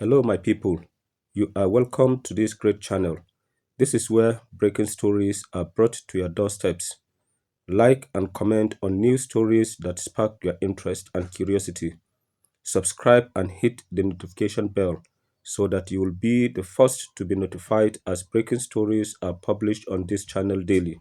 Hello, my people. You are welcome to this great channel. This is where breaking stories are brought to your doorsteps. Like and comment on news stories that spark your interest and curiosity. Subscribe and hit the notification bell so that you will be the first to be notified as breaking stories are published on this channel daily.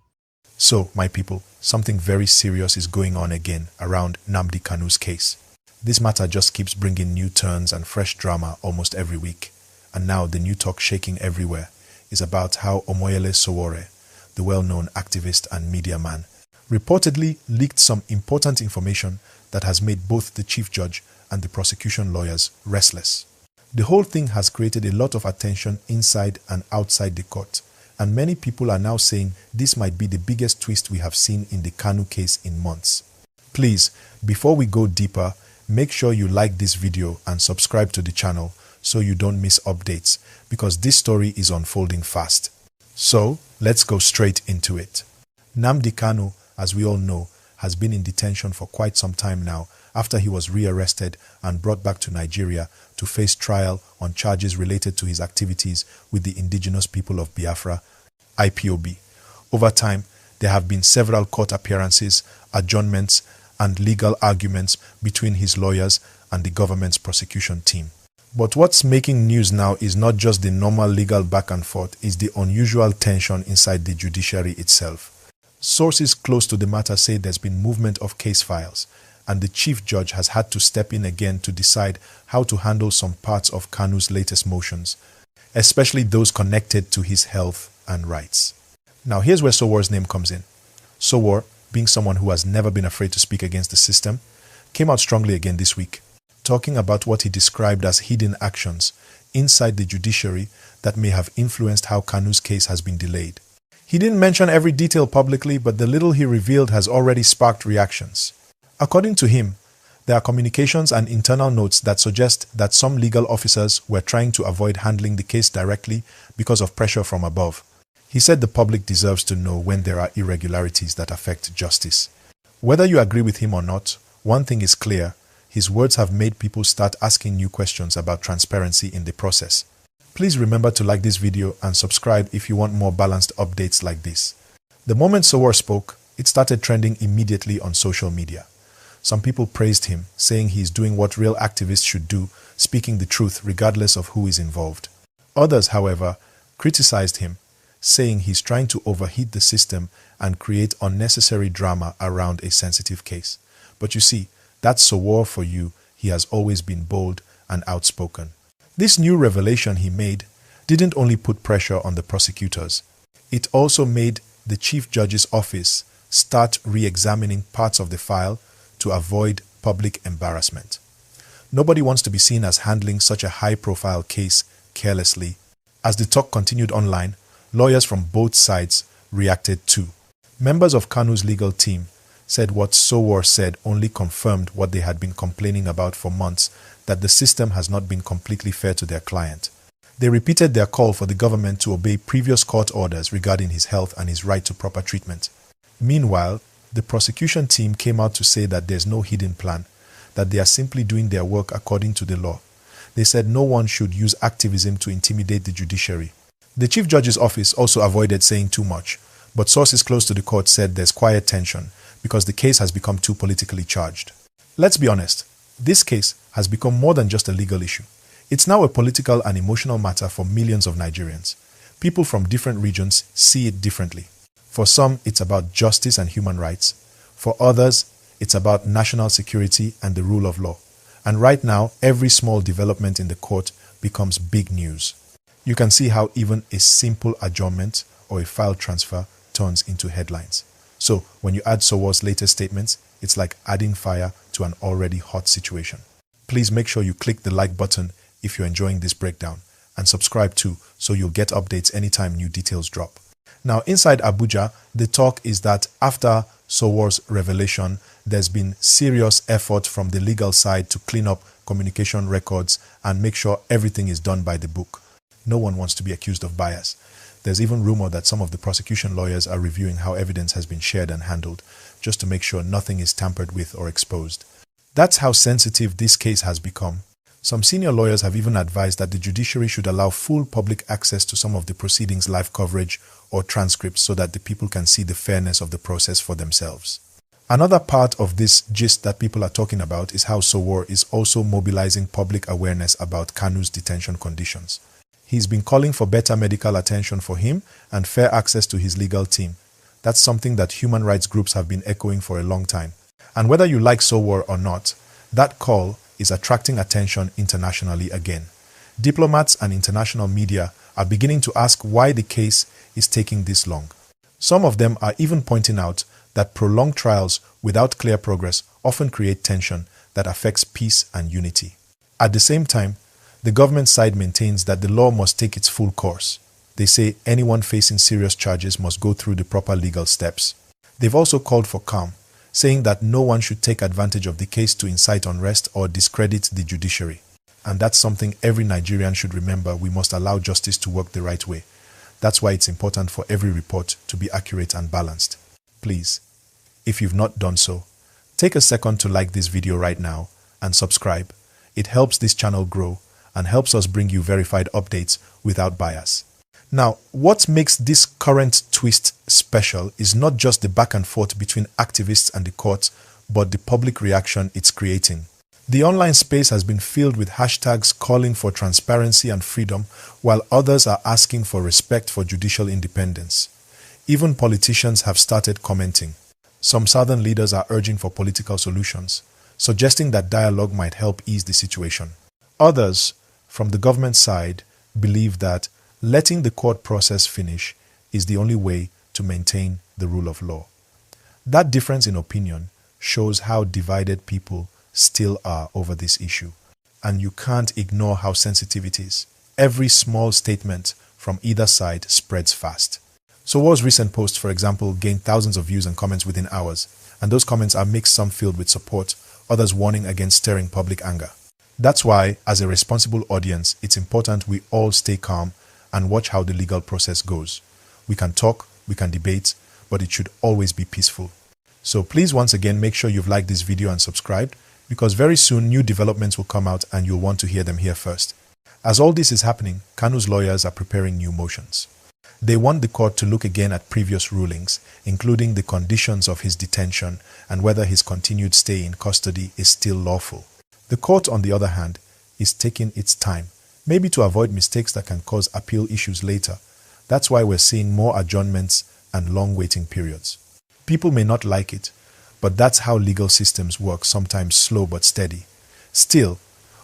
So, my people, something very serious is going on again around Nnamdi Kanu's case. This matter just keeps bringing new turns and fresh drama almost every week. And now the new talk shaking everywhere is about how Omoyele Sowore, the well-known activist and media man, reportedly leaked some important information that has made both the chief judge and the prosecution lawyers restless. The whole thing has created a lot of attention inside and outside the court, and many people are now saying this might be the biggest twist we have seen in the Kanu case in months. Please, before we go deeper, make sure you like this video and subscribe to the channel so you don't miss updates, because this story is unfolding fast. So, let's go straight into it. Nnamdi Kanu, as we all know, has been in detention for quite some time now after he was rearrested and brought back to Nigeria to face trial on charges related to his activities with the indigenous people of Biafra, IPOB. Over time, there have been several court appearances, adjournments, and legal arguments between his lawyers and the government's prosecution team. But what's making news now is not just the normal legal back and forth, it's the unusual tension inside the judiciary itself. Sources close to the matter say there's been movement of case files, and the chief judge has had to step in again to decide how to handle some parts of Kanu's latest motions, especially those connected to his health and rights. Now here's where Sowore's name comes in. Sowore, being someone who has never been afraid to speak against the system, came out strongly again this week, talking about what he described as hidden actions inside the judiciary that may have influenced how Kanu's case has been delayed. He didn't mention every detail publicly, but the little he revealed has already sparked reactions. According to him, there are communications and internal notes that suggest that some legal officers were trying to avoid handling the case directly because of pressure from above. He said the public deserves to know when there are irregularities that affect justice. Whether you agree with him or not, one thing is clear: his words have made people start asking new questions about transparency in the process. Please remember to like this video and subscribe if you want more balanced updates like this. The moment Sowore spoke, it started trending immediately on social media. Some people praised him, saying he is doing what real activists should do, speaking the truth regardless of who is involved. Others, however, criticized him, saying he's trying to overheat the system and create unnecessary drama around a sensitive case. But you see, that's Sowore for you. He has always been bold and outspoken. This new revelation he made didn't only put pressure on the prosecutors, it also made the chief judge's office start re-examining parts of the file to avoid public embarrassment. Nobody wants to be seen as handling such a high-profile case carelessly. As the talk continued online, lawyers from both sides reacted too. Members of Kanu's legal team said what Sowore said only confirmed what they had been complaining about for months, that the system has not been completely fair to their client. They repeated their call for the government to obey previous court orders regarding his health and his right to proper treatment. Meanwhile, the prosecution team came out to say that there's no hidden plan, that they are simply doing their work according to the law. They said no one should use activism to intimidate the judiciary. The chief judge's office also avoided saying too much, but sources close to the court said there's quiet tension because the case has become too politically charged. Let's be honest, this case has become more than just a legal issue. It's now a political and emotional matter for millions of Nigerians. People from different regions see it differently. For some, it's about justice and human rights. For others, it's about national security and the rule of law. And right now, every small development in the court becomes big news. You can see how even a simple adjournment or a file transfer turns into headlines. So, when you add Sowore's latest statements, it's like adding fire to an already hot situation. Please make sure you click the like button if you're enjoying this breakdown, and subscribe too so you'll get updates anytime new details drop. Now, inside Abuja, the talk is that after Sowore's revelation, there's been serious effort from the legal side to clean up communication records and make sure everything is done by the book. No one wants to be accused of bias. There's even rumor that some of the prosecution lawyers are reviewing how evidence has been shared and handled, just to make sure nothing is tampered with or exposed. That's how sensitive this case has become. Some senior lawyers have even advised that the judiciary should allow full public access to some of the proceedings' live coverage or transcripts so that the people can see the fairness of the process for themselves. Another part of this gist that people are talking about is how Sowore is also mobilizing public awareness about Kanu's detention conditions. He's been calling for better medical attention for him and fair access to his legal team. That's something that human rights groups have been echoing for a long time. And whether you like Sowore or not, that call is attracting attention internationally again. Diplomats and international media are beginning to ask why the case is taking this long. Some of them are even pointing out that prolonged trials without clear progress often create tension that affects peace and unity. At the same time, the government side maintains that the law must take its full course. They say anyone facing serious charges must go through the proper legal steps. They've also called for calm, saying that no one should take advantage of the case to incite unrest or discredit the judiciary. And that's something every Nigerian should remember. We must allow justice to work the right way. That's why it's important for every report to be accurate and balanced. Please, if you've not done so, take a second to like this video right now and subscribe. It helps this channel grow and helps us bring you verified updates without bias. Now, what makes this current twist special is not just the back and forth between activists and the court, but the public reaction it's creating. The online space has been filled with hashtags calling for transparency and freedom, while others are asking for respect for judicial independence. Even politicians have started commenting. Some southern leaders are urging for political solutions, suggesting that dialogue might help ease the situation. Others, from the government side, believe that letting the court process finish is the only way to maintain the rule of law. That difference in opinion shows how divided people still are over this issue. And you can't ignore how sensitive it is. Every small statement from either side spreads fast. Sowore's recent post, for example, gained thousands of views and comments within hours, and those comments are mixed, some filled with support, others warning against stirring public anger. That's why, as a responsible audience, it's important we all stay calm and watch how the legal process goes. We can talk, we can debate, but it should always be peaceful. So please once again make sure you've liked this video and subscribed, because very soon new developments will come out and you'll want to hear them here first. As all this is happening, Kanu's lawyers are preparing new motions. They want the court to look again at previous rulings, including the conditions of his detention and whether his continued stay in custody is still lawful. The court, on the other hand, is taking its time, maybe to avoid mistakes that can cause appeal issues later. That's why we're seeing more adjournments and long waiting periods. People may not like it, but that's how legal systems work, sometimes slow but steady. Still,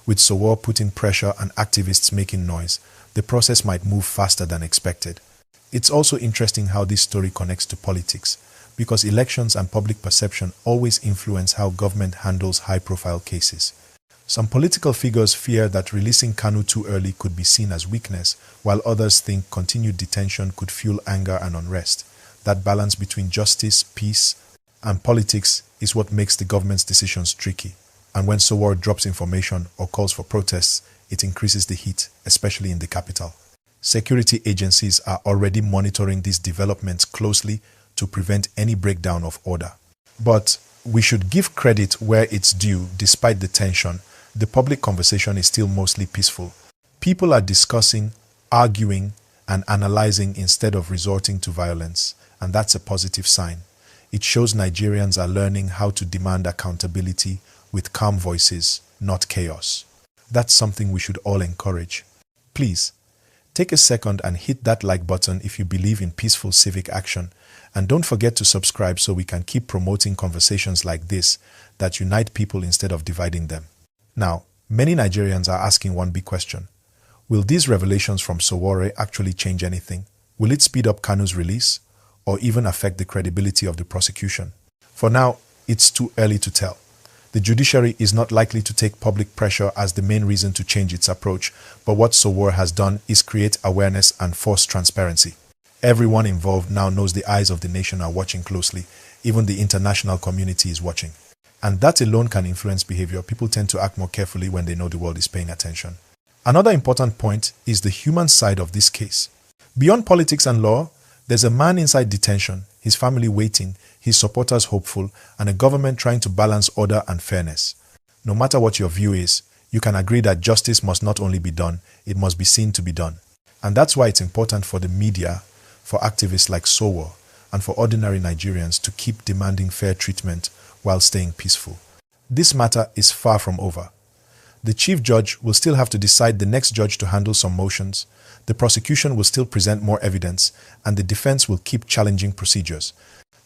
with Sowore putting pressure and activists making noise, the process might move faster than expected. It's also interesting how this story connects to politics, because elections and public perception always influence how government handles high-profile cases. Some political figures fear that releasing Kanu too early could be seen as weakness, while others think continued detention could fuel anger and unrest. That balance between justice, peace, and politics is what makes the government's decisions tricky. And when Sowore drops information or calls for protests, it increases the heat, especially in the capital. Security agencies are already monitoring these developments closely to prevent any breakdown of order. But we should give credit where it's due. Despite the tension, the public conversation is still mostly peaceful. People are discussing, arguing, and analyzing instead of resorting to violence, and that's a positive sign. It shows Nigerians are learning how to demand accountability with calm voices, not chaos. That's something we should all encourage. Please, take a second and hit that like button if you believe in peaceful civic action, and don't forget to subscribe so we can keep promoting conversations like this that unite people instead of dividing them. Now, many Nigerians are asking one big question. Will these revelations from Sowore actually change anything? Will it speed up Kanu's release, or even affect the credibility of the prosecution? For now, it's too early to tell. The judiciary is not likely to take public pressure as the main reason to change its approach, but what Sowore has done is create awareness and force transparency. Everyone involved now knows the eyes of the nation are watching closely. Even the international community is watching. And that alone can influence behavior. People tend to act more carefully when they know the world is paying attention. Another important point is the human side of this case. Beyond politics and law, there's a man inside detention, his family waiting, his supporters hopeful, and a government trying to balance order and fairness. No matter what your view is, you can agree that justice must not only be done, it must be seen to be done. And that's why it's important for the media, for activists like Sowo, and for ordinary Nigerians to keep demanding fair treatment while staying peaceful. This matter is far from over. The chief judge will still have to decide the next judge to handle some motions, the prosecution will still present more evidence, and the defense will keep challenging procedures.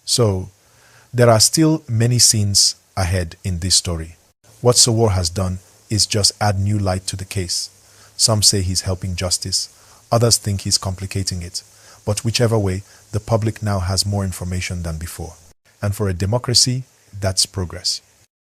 So, there are still many scenes ahead in this story. What Sowore has done is just add new light to the case. Some say he's helping justice, others think he's complicating it. But whichever way, the public now has more information than before. And for a democracy, that's progress.